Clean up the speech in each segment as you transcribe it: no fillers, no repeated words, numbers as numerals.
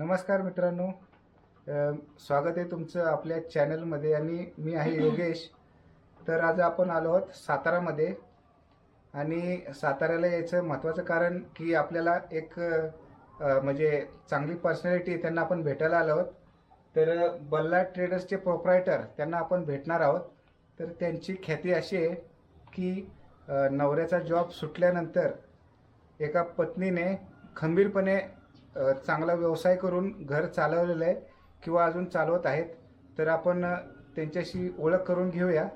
नमस्कार मित्रांनो, स्वागत आहे तुमचं आपल्या चॅनलमध्ये आणि मी आहे योगेश. तर आज आपण आलो आहोत सातारामध्ये आणि साताऱ्याला यायचं महत्त्वाचं कारण की आपल्याला एक म्हणजे चांगली पर्सनॅलिटी त्यांना आपण भेटायला आलो आहोत. तर बल्लाळ ट्रेडर्सचे प्रोप्रायटर त्यांना आपण भेटणार आहोत. तर त्यांची ख्याती अशी आहे की नवऱ्याचा जॉब सुटल्यानंतर एका पत्नीने खंबीरपणे चांगला व्यवसाय करून घर चालवलेलं आहे किंवा अजून चालवत आहेत. तर आपण त्यांच्याशी ओळख करून घेऊया.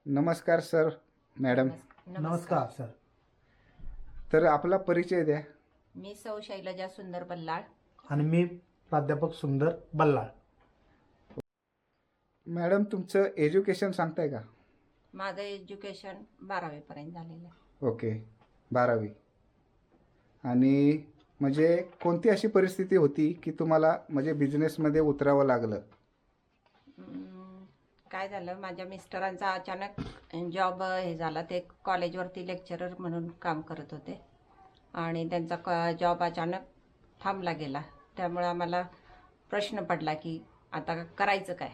नमस्कार सर, मॅडम. नमस्कार सर. तर आपला परिचय द्या. मी सौ शैलजा सुंदर बल्लाळ. आणि मी प्राध्यापक सुंदर बल्लाळ. मॅडम, तुमचं एज्युकेशन सांगताय का? माझं एज्युकेशन 12वी पर्यंत झालेलं आहे. ओके, 12वी. आणि म्हणजे कोणती अशी परिस्थिती होती की तुम्हाला म्हणजे बिझनेसमध्ये उतरावं लागलं? काय झालं, माझ्या मिस्टरांचा अचानक जॉब हे झाला. ते कॉलेजवरती लेक्चरर म्हणून काम करत होते आणि त्यांचा जॉब अचानक थांबला गेला. त्यामुळे आम्हाला प्रश्न पडला की आता करायचं काय.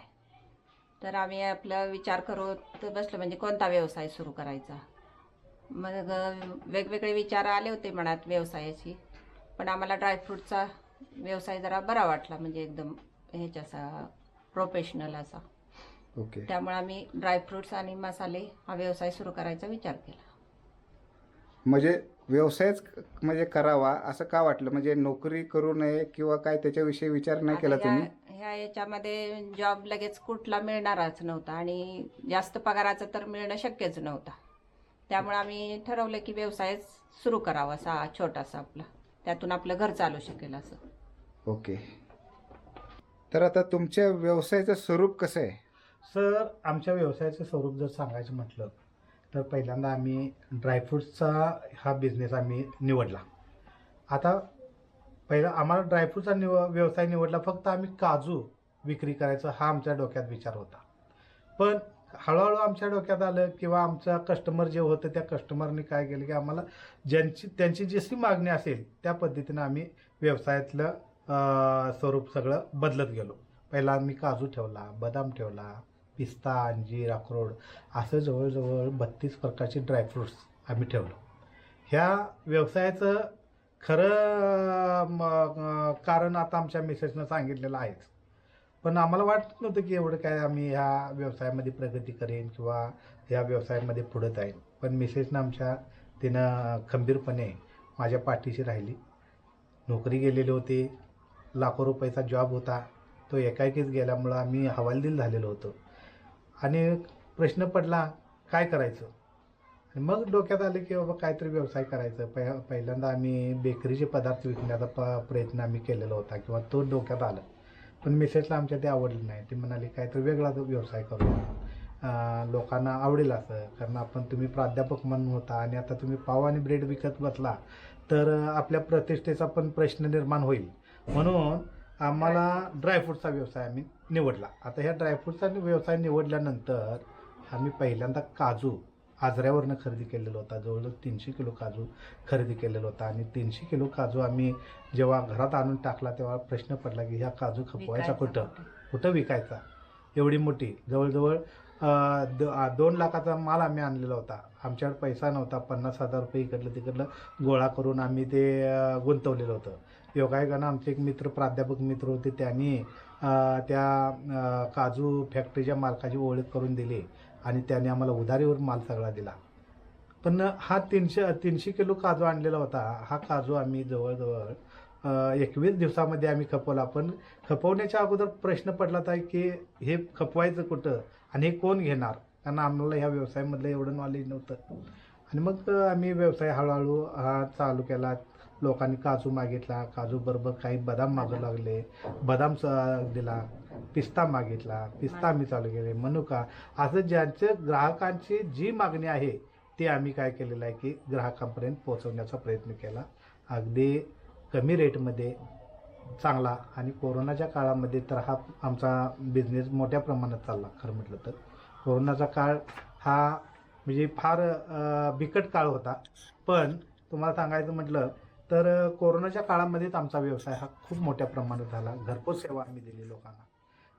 तर आम्ही आपला विचार करत बसलो म्हणजे कोणता व्यवसाय सुरू करायचा. मग वेगवेगळे विचार आले होते मनात व्यवसायाची, पण आम्हाला ड्रायफ्रूटचा व्यवसाय जरा बरा वाटला, म्हणजे एकदम ह्याच्यासा प्रोफेशनल असा. ओके. त्यामुळे आम्ही ड्रायफ्रुट्स आणि मसाले हा व्यवसाय सुरू करायचा विचार केला. म्हणजे व्यवसायच म्हणजे करावा असं का वाटलं? म्हणजे नोकरी करू नये किंवा काय त्याच्याविषयी विचार नाही केला तुम्ही? ह्या याच्यामध्ये जॉब लगेच कुठला मिळणारच नव्हता आणि जास्त पगाराचं तर मिळणं शक्यच नव्हतं. त्यामुळे आम्ही ठरवलं की व्यवसाय सुरू करावा असा छोटासा आपला, त्यातून आपलं घर चालू शकेल असं. ओके. तर आता तुमच्या व्यवसायाचं स्वरूप कसं आहे? सर, आमच्या व्यवसायाचं स्वरूप जर सांगायचं म्हटलं तर पहिल्यांदा आम्ही ड्रायफ्रूट्सचा हा बिझनेस आम्ही निवडला. आता पहिला आम्हाला ड्रायफ्रूटचा व्यवसाय निवडला, फक्त आम्ही काजू विक्री करायचा हा आमच्या डोक्यात विचार होता. पण हळूहळू आमच्या डोक्यात आलं किंवा आमचा कस्टमर जे होतं त्या कस्टमरने काय केलं की आम्हाला त्यांची जशी मागणी असेल त्या पद्धतीनं आम्ही व्यवसायातलं स्वरूप सगळं बदलत गेलो. पहिला आम्ही काजू ठेवला, बदाम ठेवला, पिस्ता, अंजीर, अक्रोड असं जवळजवळ 32 प्रकारचे ड्रायफ्रूट्स आम्ही ठेवलो. ह्या व्यवसायाचं खरं कारण आता आमच्या मिसेसनं सांगितलेलं आहेच. पण आम्हाला वाटत नव्हतं की एवढं काय आम्ही ह्या व्यवसायामध्ये प्रगती करेन किंवा ह्या व्यवसायामध्ये पुढं जाईन. पण मिसेसनं आमच्या तिनं खंबीरपणे माझ्या पाठीशी राहिली. नोकरी गेलेले होते, लाखो रुपयाचा जॉब होता, तो एकाएकीच गेल्यामुळं आम्ही हवालदिल झालेलो होतो आणि प्रश्न पडला काय करायचं. आणि मग डोक्यात आलं की बाबा काहीतरी व्यवसाय करायचं. पहिल्यांदा आम्ही बेकरीचे पदार्थ विकण्याचा प्रयत्न आम्ही केलेला होता किंवा तो डोक्यात आलं. पण मिसेसला आमच्या ते आवडलं नाही. ती म्हणाली काहीतरी वेगळा व्यवसाय करू, लोकांना आवडेल असं. कारण तुम्ही प्राध्यापक म्हणून होता आणि आता तुम्ही पाव आणि ब्रेड विकत बसला तर आपल्या प्रतिष्ठेचा पण प्रश्न निर्माण होईल. म्हणून आम्हाला ड्रायफ्रूटचा व्यवसाय आम्ही निवडला. आता ह्या ड्रायफ्रूटचा व्यवसाय निवडल्यानंतर आम्ही पहिल्यांदा काजू आजऱ्यावरनं खरेदी केलेला होता. जवळजवळ 300 किलो काजू खरेदी केलेला होता आणि 300 किलो काजू आम्ही जेव्हा घरात आणून टाकला तेव्हा प्रश्न पडला की ह्या काजू खपवायचा कुठं विकायचा. एवढी मोठी जवळजवळ 2 लाखाचा माल आम्ही आणलेला होता. आमच्याकडे पैसा नव्हता. 50,000 रुपये इकडलं तिकडलं गोळा करून आम्ही ते गुंतवलेलं होतं. योगायोगानं आमचे एक मित्र, प्राध्यापक मित्र होते, त्यांनी त्या काजू फॅक्टरीच्या मालकाची ओळख करून दिली आणि त्याने आम्हाला उधारीवर माल सगळा दिला. पण हा 300 किलो काजू आणलेला होता. हा काजू आम्ही जवळजवळ 21 दिवसामध्ये आम्ही खपवला. पण खपवण्याच्या अगोदर प्रश्न पडला होता की हे खपवायचं कुठं आणि हे कोण घेणार, कारण आम्हाला ह्या व्यवसायामधलं एवढं नॉलेज नव्हतं. आणि मग आम्ही व्यवसाय हळूहळू हा चालू केला. लोकांनी काजू मागितला, काजूबरोबर काही बदाम मागू लागले, बदाम दिला, पिस्ता मागितला, पिस्ता आम्ही चालू केले, मनुका. असं ज्यांचं ग्राहकांची जी मागणी आहे ते आम्ही काय केलेलं आहे की ग्राहकांपर्यंत पोहोचवण्याचा प्रयत्न केला. अगदी कमी रेटमध्ये चांगला. आणि कोरोनाच्या काळामध्ये तर हा आमचा बिझनेस मोठ्या प्रमाणात चालला. खरं म्हटलं तर कोरोनाचा काळ हा म्हणजे फार बिकट काळ होता. पण तुम्हाला सांगायचं म्हटलं तर कोरोनाच्या काळामध्येच आमचा व्यवसाय हा खूप मोठ्या प्रमाणात झाला. घरपोच सेवा आम्ही दिली लोकांना,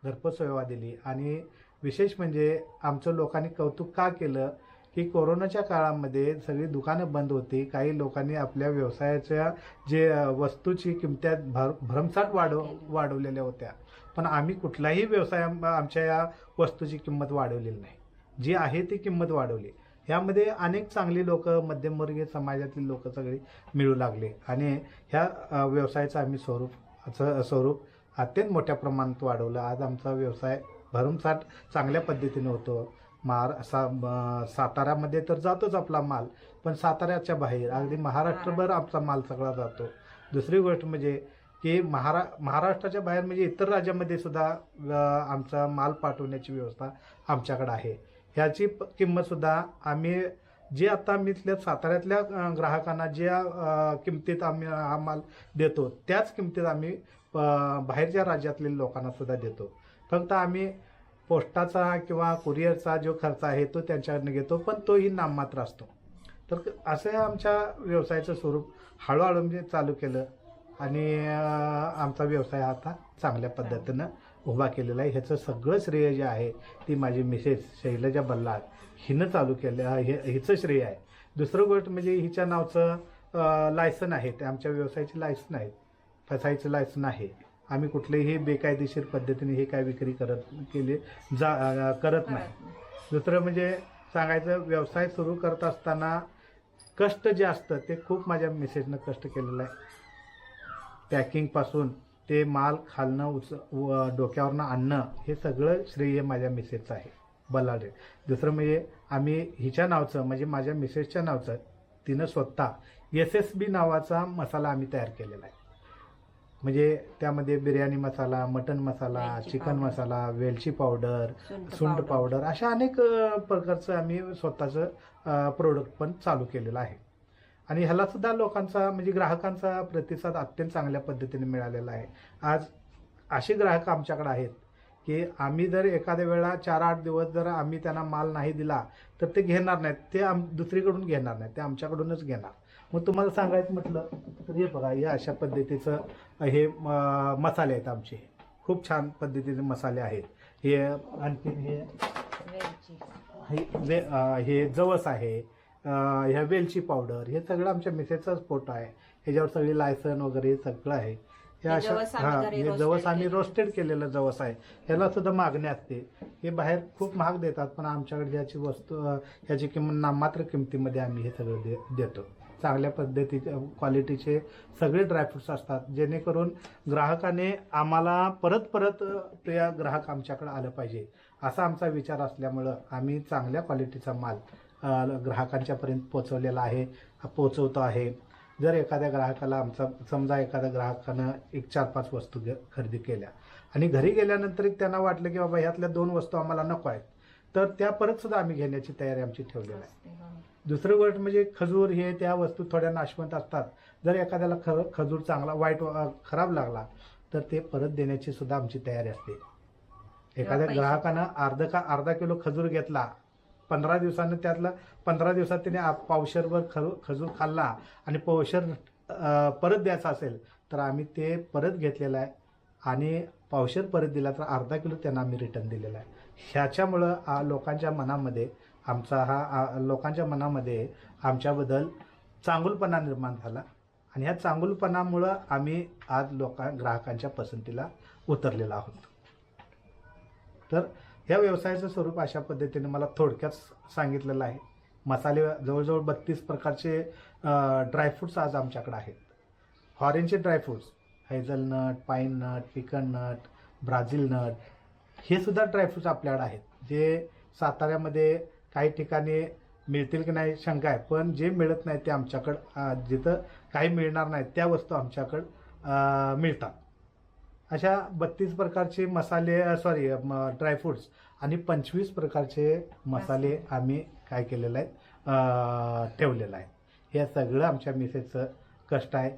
घरपोच सेवा दिली. आणि विशेष म्हणजे आमचं लोकांनी कौतुक का केलं की कोरोनाच्या काळामध्ये सगळी दुकानं बंद होती. काही लोकांनी आपल्या व्यवसायाच्या जे वस्तूची किंमत्या भरमसाठ वाढवलेल्या होत्या, पण आम्ही कुठलाही व्यवसाय आमच्या या वस्तूची किंमत वाढवलेली नाही. जी आहे ती किंमत वाढवली. यामध्ये अनेक चांगली लोक, मध्यमवर्गीय समाजातील लोक सगळे मिळू लागले आणि ह्या व्यवसायाचं आम्ही स्वरूप अत्यंत मोठ्या प्रमाणात वाढवलं. आज आमचा व्यवसाय भरमसाठ चांगल्या पद्धतीने होतो. साताऱ्यामध्ये तर जातोच आपला माल, पण साताऱ्याच्या बाहेर अगदी महाराष्ट्रभर आमचा माल सगळा जातो. दुसरी गोष्ट म्हणजे की महाराष्ट्राच्या बाहेर म्हणजे इतर राज्यामध्ये सुद्धा आमचा माल पाठवण्याची व्यवस्था आमच्याकडे आहे. ह्याची किंमतसुद्धा आम्ही जे आता मी इथल्या साताऱ्यातल्या ग्राहकांना ज्या किमतीत आम्ही हा माल देतो त्याच किमतीत आम्ही बाहेरच्या राज्यातल्या लोकांना सुद्धा देतो. फक्त आम्ही पोस्टाचा किंवा कुरिअरचा जो खर्च आहे तो त्यांच्याकडनं घेतो, पण तोही नाममात्र असतो. तर असं आमच्या व्यवसायाचं स्वरूप हळूहळू म्हणजे चालू केलं आणि आमचा व्यवसाय आता चांगल्या पद्धतीनं उभा केलेला आहे. ह्याचं सगळं श्रेय जे आहे ती माझी मिसेस शैलजा बल्लाळ हिनं चालू केलं, हिचं श्रेय आहे. दुसरं गोष्ट म्हणजे हिच्या नावचं लायसन आहे, ते आमच्या व्यवसायाचे लायसन आहेत, फसायचं लायसन आहे. आम्ही कुठलेही बेकायदेशीर पद्धतीने हे काय विक्री करत नाही. दुसरं म्हणजे सांगायचं, व्यवसाय सुरू करत असताना कष्ट जे असतं ते खूप माझ्या मिसेसनं कष्ट केलेलं आहे. पॅकिंगपासून ते माल खालनं डोक्यावरनं आणणं हे सगळं श्रेय माझ्या मिसेसचं आहे, बल्लाळे. दुसरं म्हणजे आम्ही हिच्या नावचं म्हणजे माझ्या मिसेसच्या नावचं तिनं स्वतः SSB नावाचा मसाला आम्ही तयार केलेला आहे. म्हणजे त्यामध्ये बिर्याणी मसाला, मटन मसाला, चिकन मसाला, वेलची पावडर, सुंठ पावडर अशा अनेक प्रकारचं आम्ही स्वतःचं प्रोडक्ट पण चालू केलेलं आहे. आणि ह्याला सुद्धा लोकांचा म्हणजे ग्राहकांचा प्रतिसाद अत्यंत चांगल्या पद्धतीने मिळालेला आहे. आज असे ग्राहक आमच्याकडे आहेत की आम्ही जर एखाद्या वेळा 4-8 दिवस जर आम्ही त्यांना माल नाही दिला तर ते घेणार नाहीत, ते दुसरीकडून घेणार नाहीत, ते आमच्याकडूनच घेणार. मग तुम्हाला सांगायचं म्हटलं तर हे बघा, या अशा पद्धतीचं हे मसाले आहेत आमचे, खूप छान पद्धतीचे मसाले आहेत. हे आणखी हे जवस आहे, ह्या वेलची पावडर, हे सगळं आमच्या मिसेसचाच फोटो आहे. ह्याच्यावर सगळे लायसन वगैरे सगळं आहे. हे अशा हे जवस आम्ही रोस्टेड केलेलं जवस आहे. ह्याला सुद्धा मागणी असते. हे बाहेर खूप महाग देतात, पण आमच्याकडे ह्याची वस्तू ह्याची किंमत नाममात्र किमतीमध्ये आम्ही हे सगळं देतो. चांगल्या पद्धतीचे क्वालिटीचे सगळे ड्रायफ्रुट्स असतात, जेणेकरून ग्राहकाने आम्हाला परत प्रिय ग्राहक आमच्याकडे आलं पाहिजे असा आमचा विचार असल्यामुळं आम्ही चांगल्या क्वालिटीचा माल ग्राहकांच्यापर्यंत पोचवतो आहे. जर एखाद्या ग्राहकाला समजा एखाद्या ग्राहकानं 1-4-5 वस्तू खरेदी केल्या आणि घरी गेल्यानंतर त्यांना वाटलं की बाबा ह्यातल्या 2 वस्तू आम्हाला नको आहेत, तर त्या परत सुद्धा आम्ही घेण्याची तयारी आमची ठेवलेली आहे. दुसरं गोष्ट म्हणजे खजूर, हे त्या वस्तू थोड्या नाशवंत असतात. जर एखाद्याला खजूर चांगला खराब लागला तर ते परत देण्याची सुद्धा आमची तयारी असते. एखाद्या ग्राहकानं अर्धा किलो खजूर घेतला, 15 दिवसानं त्यातला 15 दिवसात त्याने पावशेरभर खजूर खाल्ला आणि पावशेर परत द्यायचा असेल तर आम्ही ते परत घेतलेलं आहे आणि पावशेर परत दिला तर अर्धा किलो त्यांना आम्ही रिटर्न दिलेला आहे. ह्याच्यामुळं लोकांच्या मनामध्ये आमच्याबद्दल चांगुलपणा निर्माण झाला आणि ह्या चांगुलपणामुळं आम्ही आज ग्राहकांच्या पसंतीला उतरलेलो आहोत. तर ह्या व्यवसायाचं स्वरूप अशा पद्धतीने मला थोडक्यात सांगितलेलं आहे. मसाले जवळजवळ 32 प्रकारचे ड्रायफ्रूट्स आज आमच्याकडे आहेत. फॉरेनचे ड्रायफ्रूट्स, हेझलनट, पाईन नट, पिकन नट, ब्राझील नट, हे सुद्धा ड्रायफ्रूट्स आपल्याकडे आहेत, जे साताऱ्यामध्ये काही ठिकाणी मिळतील की नाही शंका आहे, पण जे मिळत नाही ते आमच्याकडं, जिथं काही मिळणार नाही त्या वस्तू आमच्याकडं मिळतात. अशा 32 प्रकारचे ड्रायफ्रूट्स आणि 25 प्रकारचे मसाले आम्ही काय केलेलं आहे, ठेवलेलं आहे. हे सगळं आमच्या मिसेसचं कष्ट आहे.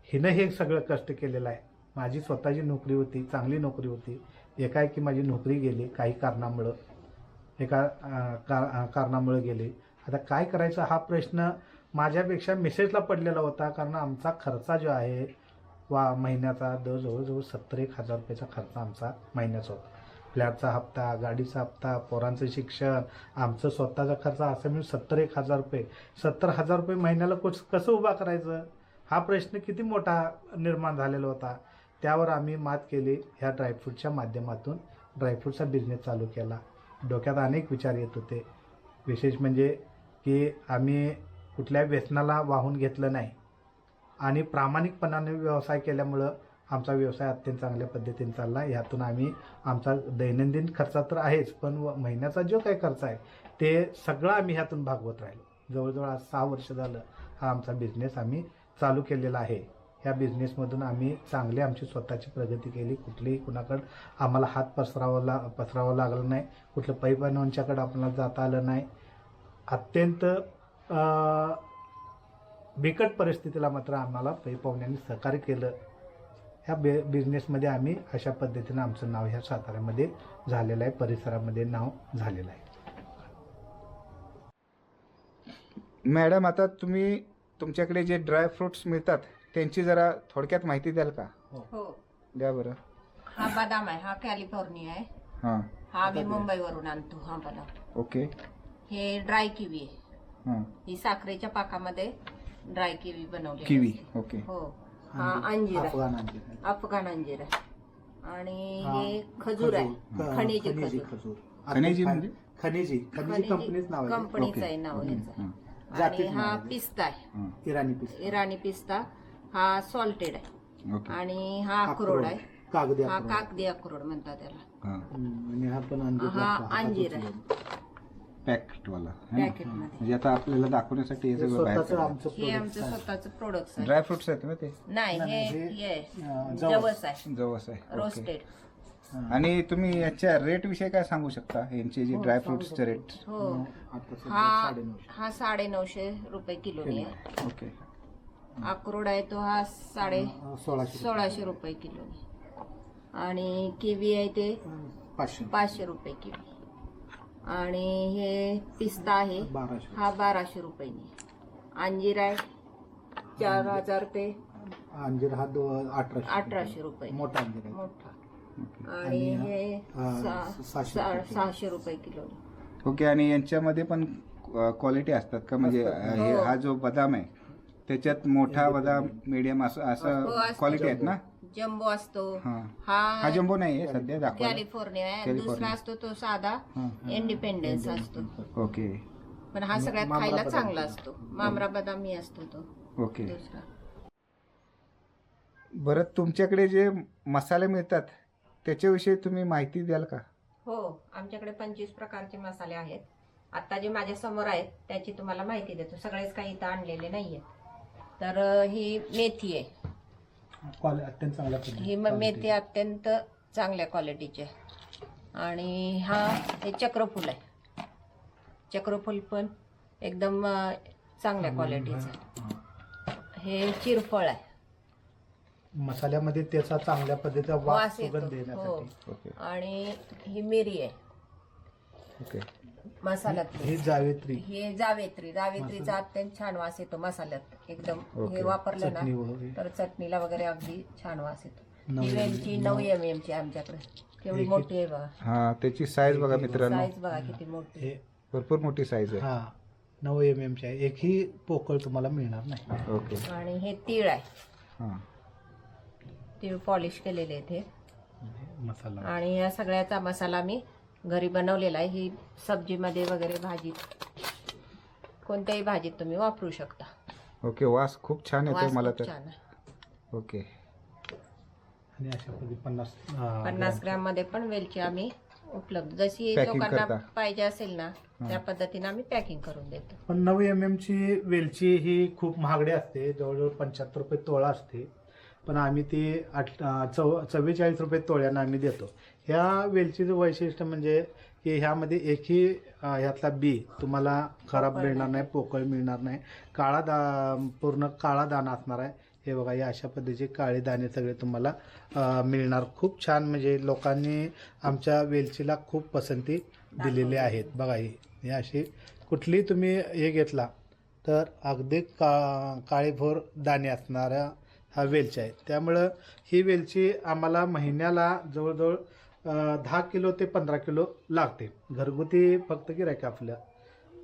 हिनं हे सगळं कष्ट केलेलं आहे. माझी स्वतःची नोकरी होती, चांगली नोकरी होती, एकाएकी माझी नोकरी गेली काही कारणामुळं, कारणामुळे गेली. आता काय करायचं हा प्रश्न माझ्यापेक्षा मिसेसला पडलेला होता, कारण आमचा खर्च जो आहे महिन्याचा जवळजवळ 70-1,000 रुपयाचा खर्च आमचा महिन्याचा होता. फ्लॅटचा हप्ता, गाडीचा हप्ता, पोरांचं शिक्षण, आमचं स्वतःचा खर्च असं मिळून 70-1,000 रुपये. 70,000 रुपये महिन्याला कसं उभा करायचं, हा प्रश्न किती मोठा निर्माण झालेला होता. त्यावर आम्ही मात केली. ह्या ड्रायफ्रूटच्या माध्यमातून ड्रायफ्रूटचा बिझनेस चालू केला. डोक्यात अनेक विचार येत होते. विशेष म्हणजे की आम्ही कुठल्या व्यसनाला वाहून घेतलं नाही आणि प्रामाणिकपणाने व्यवसाय केल्यामुळं आमचा व्यवसाय अत्यंत चांगल्या पद्धतीने चालला. ह्यातून आम्ही आमचा दैनंदिन खर्च तर आहेच, पण महिन्याचा जो काही खर्च आहे ते सगळं आम्ही ह्यातून भागवत राहिलो. जवळजवळ आज 6 वर्ष झालं हा आमचा बिझनेस आम्ही चालू केलेला आहे. ह्या बिझनेसमधून आम्ही चांगली आमची स्वतःची प्रगती केली. कुठलीही कुणाकडं आम्हाला हात पसरावा लागला नाही. कुठलं पैबांच्याकडं आपल्याला जाता आलं नाही. अत्यंत बिकट परिस्थितीला मात्र आम्हाला पै-पाहुण्यांनी सहकार्य केलं. ह्या बिझनेसमध्ये आम्ही अशा पद्धतीनं आमचं नाव ह्या साताऱ्यामध्ये झालेलं आहे, परिसरामध्ये नाव झालेलं आहे. मॅडम, आता तुम्ही तुमच्याकडे जे ड्राय फ्रुट्स मिळतात त्यांची जरा थोडक्यात माहिती द्याल का? हो. द्या बरं. हा बदाम आहे, हा कॅलिफोर्निया आहे. हां. हा आम्ही मुंबईवरून आणतो हा बदाम. ओके. हे ड्राय किवी आहे. हां. ही साखरेच्या पाकामध्ये ड्राय किवी बनवली. किवी. ओके. हो. हा अंजीर आहे, अफगाण अंजीर आहे. अफगाण अंजीर आहे. आणि हा, हे खजूर आहे, खनिजी खजूर. खनिजी म्हणजे? खनिजी कंपनीच नाव आहे. कंपनीचं आहे नाव ह्याचं. आणि हा पिस्ता आहे, इराणी पिस्ता. हा सॉल्टेड आहे. ओके. आणि हा अक्रोड आहे. कागदी हा अक्रोड. कागदी अक्रोड म्हणतात त्याला. हां. आणि हा पण अंजीर हा अंजीर आहे, पॅकेटवाला पॅकेटमध्ये. म्हणजे आता आपल्याला दाखवण्यासाठी हे सगळं बाहेर स्वतःचं आमचं हे आमचं स्वतःचं प्रोडक्ट आहे. ड्राय फ्रुट्स आहेत ना ते? नाही, हे जवस आहे, जवस आहे. ओके. रोस्टेड. आणि तुम्ही याच्या रेट विषयी काय सांगू शकता, यांचे जे ड्राय फ्रुट्सचे रेट? हो. हा 950 रुपये किलोनी आहे. ओके. अक्रोड आहे तो हा 1650 रुपये किलोनी. आणि किवी आहे ते 500 रुपये किलो. आणि हे पिस्ता आहे हा 1200 रुपयांनी. अंजीर आहे 4000 रुपये. अंजीर हा 1800 रुपये मोठा अंजीर आहे. मोठा. आणि हे 600 रुपये किलो. ओके. आणि यांच्यामध्ये पण क्वालिटी असतात का, म्हणजे हे हा जो बदाम आहे त्याच्यात मोठा बदाम, मीडियम असं क्वालिटी आहेत ना? जम्बो असतो. हा हा जम्बो नाही आहे सध्या दाखवा. कॅलिफोर्निया आहे. दुसरा असतो तो साधा इंडिपेंडन्स असतो. ओके. पण हा सगळ्यात खायला चांगला असतो. मामरा बदामी असतो तो ओके. दुसरा. बरं, तुमच्याकडे जे मसाले मिळतात त्याच्याविषयी तुम्ही माहिती द्याल का? हो, आमच्याकडे 25 प्रकारचे मसाले आहेत. आता जे माझ्या समोर आहेत त्याची तुम्हाला माहिती देतो. सगळेच काही इथं आणलेले नाहीये. तर ही मेथी आहे. अत्यंत चांगल्या ही मेथी अत्यंत चांगल्या क्वालिटीची आहे. आणि हे चक्रफूल आहे. चक्रफूल पण एकदम चांगल्या क्वालिटीचं आहे. हे चिरफळ आहे. मसाल्यामध्ये त्याचा चांगल्या पद्धतीचा वास येतो. सुगंध येण्यासाठी. ओके. आणि ही मिरी आहे ओके. मसाल्यात. ही जावेत्री, हे जावेत्रीचा अत्यंत छान वास येतो मसाल्यात एकदम. ओके. हे वापरलं चटणी ना वगैरे. तर चटणीला वगैरे अगदी छान वास येतो. 9 ही वेलची 9 mm ची आमच्याकडे. केवढी मोठी आहे बघा. हा, त्याची साईज बघा मित्रांनो, साईज बघा किती मोठी. हे भरपूर मोठी साईज आहे. हा 9 mm ची आहे. एकही पोकळ तुम्हाला मिळणार नाही. ओके. आणि हे तीळ आहे. हा. तीळ पॉलिश केलेले आहेत हे. मसाला आणि या सगळ्याचा मसाला मी घरी बनवलेला आहे. ही सब्जीमध्ये वगैरे भाजीत, कोणत्याही भाजीत तुम्ही वापरू शकता. ओके. वास खूप छान येतो वास मला खूप तर. छान आहे. ओके. आणि अशा पद्धती 50 ग्रॅम मध्ये पण वेलची आम्ही उपलब्ध, जशी Packing लोकांना करता. पाहिजे असेल ना त्या पद्धतीने आम्ही पॅकिंग करून देतो. पण 9 mm ची वेलची ही खूप महागडी असते. जवळजवळ 75 रुपये तोळा असते. पण आम्ही ती 44 रुपये तोळ्यानं आम्ही देतो. ह्या वेलचीचं वैशिष्ट्य म्हणजे की ह्यामध्ये एकही ह्यातला बी तुम्हाला खराब मिळणार नाही, पोकळ मिळणार नाही. पूर्ण काळा दाणा असणार आहे. हे बघा, या अशा पद्धतीचे काळे दाणे सगळे तुम्हाला मिळणार. खूप छान, म्हणजे लोकांनी आमच्या वेलचीला खूप पसंती दिलेली आहेत. बघा, ही अशी कुठलीही तुम्ही हे घेतला तर अगदी काळेभोर दाणे असणारा हा वेलची आहे. त्यामुळं ही वेलची आम्हाला महिन्याला जवळजवळ 10 किलो ते 15 किलो लागते घरगुती फक्त गिऱ्हाईक आपलं.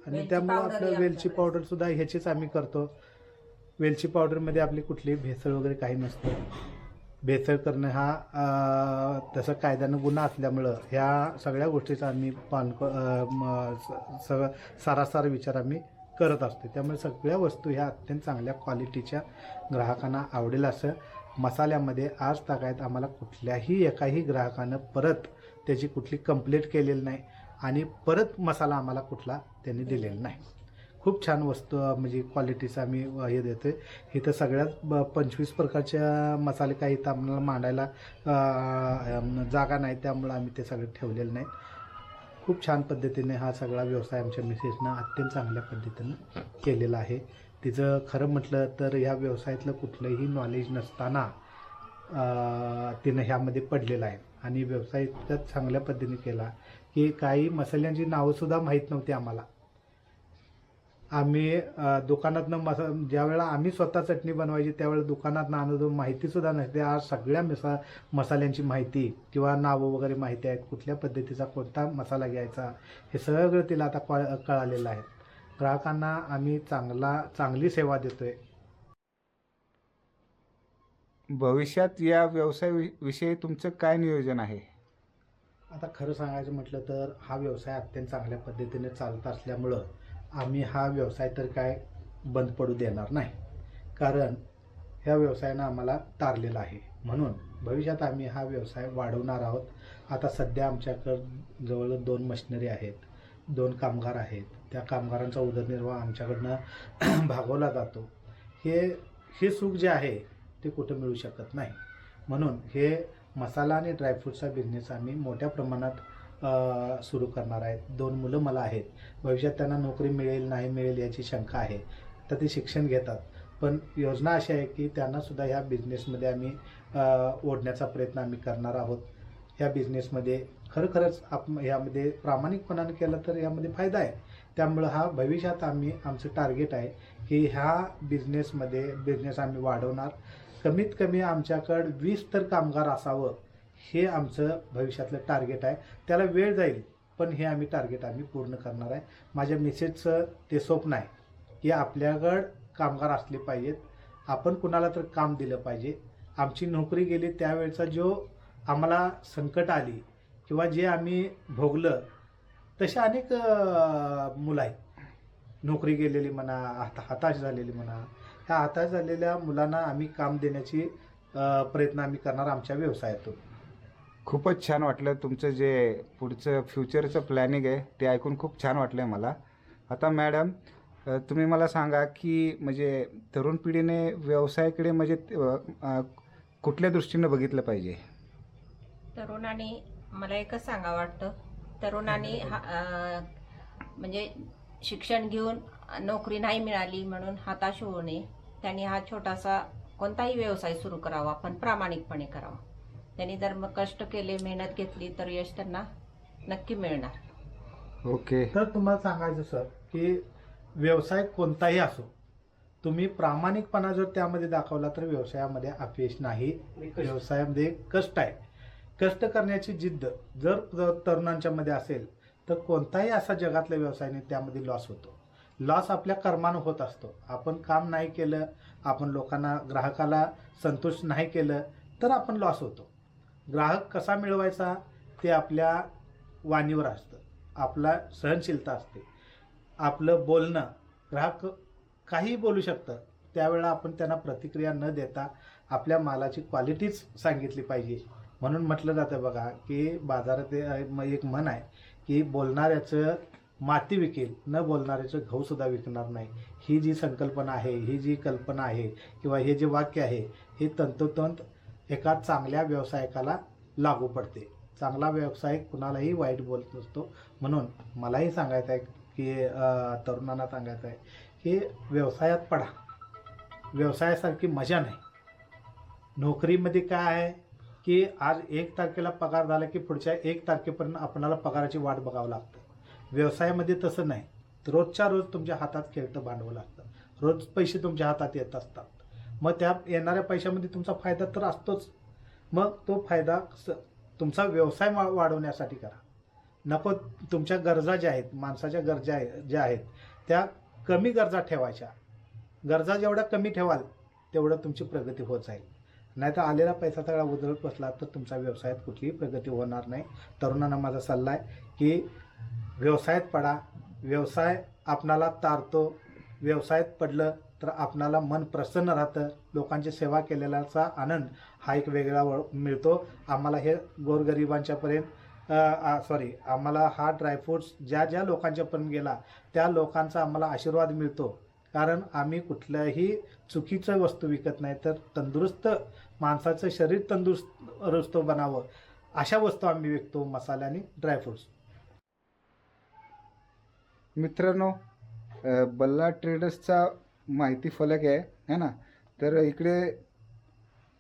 आणि वेलची त्यामुळं पावडर आपलं ही वेलची आमच्याकडे. पावडरसुद्धा ह्याचीच आम्ही करतो. वेलची पावडरमध्ये आपली कुठलीही भेसळ वगैरे काही नसतं. भेसळ करणं हा तसं कायद्यानं गुन्हा असल्यामुळं ह्या सगळ्या गोष्टीचा आम्ही सारासार विचार आम्ही करत असतो. त्यामुळे सगळ्या वस्तू ह्या अत्यंत चांगल्या क्वालिटीच्या ग्राहकांना आवडेल असं मसाल्यामध्ये आज तागायत आम्हाला कुठल्याही एकाही ग्राहकानं परत त्याची कुठली कंप्लेंट केलेली नाही आणि परत मसाला आम्हाला कुठला त्यांनी दिलेला नाही. खूप छान वस्तू म्हणजे क्वालिटीचं आम्ही हे देतो आहे. इथं सगळ्यात 25 प्रकारच्या मसाले काही इथं आम्हाला मांडायला जागा नाही, त्यामुळं आम्ही ते सगळे ठेवलेलं नाही. खूप छान पद्धतीने हा सगळा व्यवसाय आमच्या मिसेसनं अत्यंत चांगल्या पद्धतीनं केलेला आहे. तिचं खरं म्हटलं तर ह्या व्यवसायातलं कुठलंही नॉलेज नसताना तिनं ह्यामध्ये पडलेलं आहे आणि व्यवसाय इतक्या चांगल्या पद्धतीने केला की काही मसाल्यांची नावंसुद्धा माहीत नव्हती आम्हाला. आम्ही दुकानातनं ज्यावेळेला आम्ही स्वतः चटणी बनवायची त्यावेळेला दुकानातनं आणतो माहितीसुद्धा नसते. आज सगळ्या मसाल्यांची माहिती किंवा नावं वगैरे माहिती आहेत, कुठल्या पद्धतीचा कोणता मसाला घ्यायचा हे सगळं तिला आता कळालेलं आहे. ग्राहकांना आम्ही चांगली सेवा देतो आहे. भविष्यात या व्यवसायाविषयी तुमचं काय नियोजन आहे? आता खरं सांगायचं म्हटलं तर हा व्यवसाय अत्यंत चांगल्या पद्धतीने चालत असल्यामुळं आम्ही हा व्यवसाय तर काय बंद पडू देणार नाही, कारण ह्या व्यवसायानं आम्हाला तारलेला आहे. म्हणून भविष्यात आम्ही हा व्यवसाय वाढवणार आहोत. आता सध्या आमच्याकडं जवळ 2 मशिनरी आहेत, 2 कामगार आहेत. त्या कामगारांचा उदरनिर्वाह आमच्याकडनं भागवला जातो. हे सुख जे आहे ते कुठं मिळू शकत नाही. म्हणून हे मसाला आणि ड्रायफ्रूटचा बिझनेस आम्ही मोठ्या प्रमाणात सुरू करणार आहेत. 2 मुलं मला आहेत. भविष्यात त्यांना नोकरी मिळेल नाही मिळेल याची शंका आहे. तर ते शिक्षण घेतात, पण योजना अशी आहे की त्यांनासुद्धा ह्या बिझनेसमध्ये आम्ही ओढण्याचा प्रयत्न आम्ही करणार आहोत. ह्या बिझनेसमध्ये खरोखरच ह्यामध्ये प्रामाणिकपणाने केलं तर यामध्ये फायदा आहे. त्यामुळं हा भविष्यात आमचं टार्गेट आहे की ह्या बिझनेस आम्ही वाढवणार. कमीत कमी आमच्याकडं 20 तर कामगार असावं हे आमचं भविष्यातलं टार्गेट आहे. त्याला वेळ जाईल, पण हे टार्गेट आम्ही पूर्ण करणार आहे. माझ्या मिसेसचं ते स्वप्न आहे की आपल्याकडं कामगार असले पाहिजेत, आपण कुणाला तर काम दिलं पाहिजे. आमची नोकरी गेली त्यावेळेचा जो आम्हाला संकट आली किंवा जे आम्ही भोगलं तसे अनेक मुलं आहेत. नोकरी गेलेली म्हणा, हताश झालेली म्हणा, ह्या हताश झालेल्या मुलांना आम्ही काम देण्याची प्रयत्न आम्ही करणार आमच्या व्यवसायातून. खूपच छान वाटलं तुमचं जे पुढचं फ्युचरचं प्लॅनिंग आहे ते ऐकून खूप छान वाटलं आहे मला. आता मॅडम तुम्ही मला सांगा की म्हणजे तरुण पिढीने व्यवसायाकडे म्हणजे कुठल्या दृष्टीनं बघितलं पाहिजे? तरुणांनी मला एकच सांगा वाटतं, तरुणांनी म्हणजे शिक्षण घेऊन नोकरी नाही मिळाली म्हणून हताश होऊ नये. त्यांनी हा छोटासा कोणताही व्यवसाय सुरू करावा, पण प्रामाणिकपणे करावा. त्यांनी जर मग कष्ट केले, मेहनत घेतली तर यश त्यांना नक्की मिळणार. ओके. तर तुम्हाला सांगायचं सर की व्यवसाय कोणताही असो, तुम्ही प्रामाणिकपणा जर त्यामध्ये दाखवला तर व्यवसायामध्ये अपयश नाही. व्यवसायामध्ये कष्ट आहे. कष्ट करण्याची जिद्द जर तरुणांच्या मध्ये असेल तर कोणताही असा जगातला व्यवसाय नाही त्यामध्ये लॉस होतो. लॉस आपल्या कर्मानं होत असतो. आपण काम नाही केलं, आपण ग्राहकाला संतुष्ट नाही केलं तर आपण लॉस होतो. ग्राहक कसा मिळवायचा ते आपल्या वाणीवर असतं, आपला सहनशीलता असते, आपलं बोलणं. ग्राहक काही बोलू शकतं, त्यावेळेला आपण त्यांना प्रतिक्रिया न देता आपल्या मालाची क्वालिटीच सांगितली पाहिजे. म्हणून म्हटलं जातं बघा की बाजारात एक म्हण आहे की बोलणाऱ्याचं माती विकेल, न बोलणाऱ्याचं गहूसुद्धा विकणार नाही. ही जी संकल्पना आहे, ही जी कल्पना आहे किंवा हे जे वाक्य आहे हे तंतोतंत एका चांगल्या व्यावसायिकाला लागू पडते. चांगला व्यावसायिक कुणालाही वाईट बोलत नसतो. म्हणून मलाही सांगायचं आहे की तरुणांना सांगायचं आहे की व्यवसायात पडा. व्यवसायासारखी मजा नाही. नोकरीमध्ये काय आहे की आज 1 तारखेला पगार झाला की पुढच्या 1 तारखेपर्यंत आपणाला पगाराची वाट बघावं लागतं. व्यवसायामध्ये तसं नाही. रोजच्या रोज तुमच्या हातात खेळतं भांडवल असतं. रोज पैसे तुमच्या हातात येत असतात. मग त्या येणाऱ्या पैशामध्ये तुमचा फायदा तर असतोच. मग तो फायदा तुमचा व्यवसाय वाढवण्यासाठी करा. नको तुमच्या गरजा ज्या आहेत, माणसाच्या गरजा ज्या आहेत त्या कमी गरजा ठेवायच्या. गरजा जेवढ्या कमी ठेवाल तेवढं तुमची प्रगती होत जाईल. नाही तर आलेला पैसा सगळा उधळत बसला तर तुमच्या व्यवसायात कुठलीही प्रगती होणार नाही. तरुणांना माझा सल्ला आहे की व्यवसायात पडा. व्यवसाय आपणाला तारतो. व्यवसायात पडलं तर आपणाला मन प्रसन्न राहतं. लोकांची सेवा केलेल्याचा आनंद हा एक वेगळा मिळतो. आम्हाला हे गोरगरिबांच्यापर्यंत आम्हाला हा ड्रायफ्रूट्स ज्या ज्या लोकांच्यापर्यंत गेला त्या लोकांचा आम्हाला आशीर्वाद मिळतो. कारण आम्ही कुठल्याही चुकीचं वस्तू विकत नाही, तर तंदुरुस्त माणसाचं शरीर तंदुरुस्त बनावं अशा वस्तू आम्ही विकतो, मसाले आणि ड्रायफ्रूट्स. मित्रांनो, बल्ला ट्रेडर्सचा माहिती फलक आहे ना. तर इकडे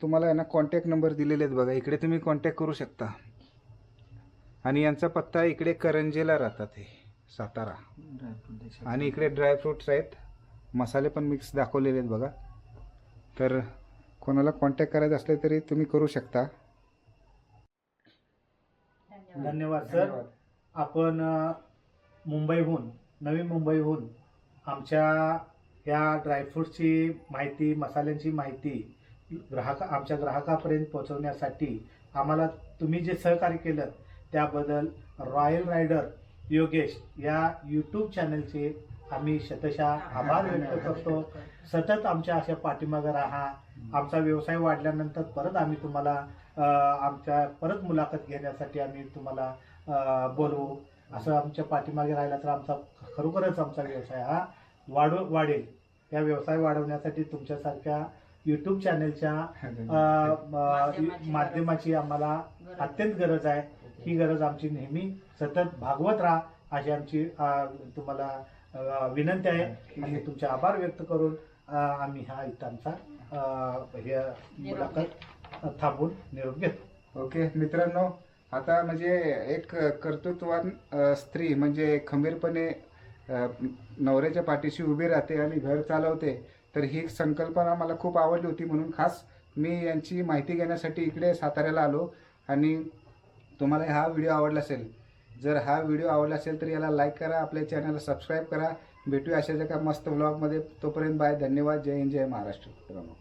तुम्हाला आहे ना कॉन्टॅक्ट नंबर दिलेले आहेत बघा. इकडे तुम्ही कॉन्टॅक्ट करू शकता. आणि यांचा पत्ता इकडे करंजेला राहतात, हे सातारा. आणि इकडे ड्रायफ्रूट्स आहेत, मसाले पण मिक्स दाखवलेले आहेत बघा. तर कोणाला कॉन्टॅक्ट करायचं असले तरी तुम्ही करू शकता. धन्यवाद सर. आपण मुंबईहून, नवी मुंबईहून आमच्या या ड्रायफ्रूटची माहिती, मसाल्यांची माहिती आमच्या ग्राहकापर्यंत पोहोचवण्यासाठी आम्हाला तुम्ही जे सहकार्य केलं त्याबद्दल रॉयल रायडर योगेश या यूट्यूब चॅनलचे आम्ही शतशः आभार व्यक्त करतो. सतत आमच्या अशा पाठीमागे राहा. आमचा व्यवसाय वाढल्यानंतर परत आम्ही तुम्हाला आमच्या परत मुलाखत घेण्यासाठी आम्ही तुम्हाला बोलवू. असं आमच्या पाठीमागे राहिला तर आमचा खरोखरच आमचा व्यवसाय हा वाढेल. या व्यवसाय वाढवण्यासाठी तुमच्यासारख्या यूट्यूब चॅनलच्या माध्यमाची आम्हाला अत्यंत गरज आहे. ही गरज आमची नेहमी सतत भागवत राहा अशी आमची तुम्हाला विनंती आहे. आणि तुमचे आभार व्यक्त करून आम्ही हा इथं आमचा मुलाखत थांबून निरोप घेतो. ओके मित्रांनो, आता म्हणजे एक कर्तृत्ववान स्त्री म्हणजे खंबीरपणे नवऱ्याच्या पाठीशी उभी राहते आणि घर चालवते. तर ही संकल्पना मला खूप आवडली होती, म्हणून खास मी यांची माहिती घेण्यासाठी इकडे साताऱ्याला आलो. आणि तुम्हाला हा व्हिडिओ आवडला असेल, जर हा व्हिडिओ आवडला असेल तर याला लाईक करा, आपल्या चॅनलला सबस्क्राईब करा. भेटूया अशाच एका मस्त व्लॉगमध्ये. तोपर्यंत बाय. धन्यवाद. जय हिंद, जय महाराष्ट्र मित्रांनो.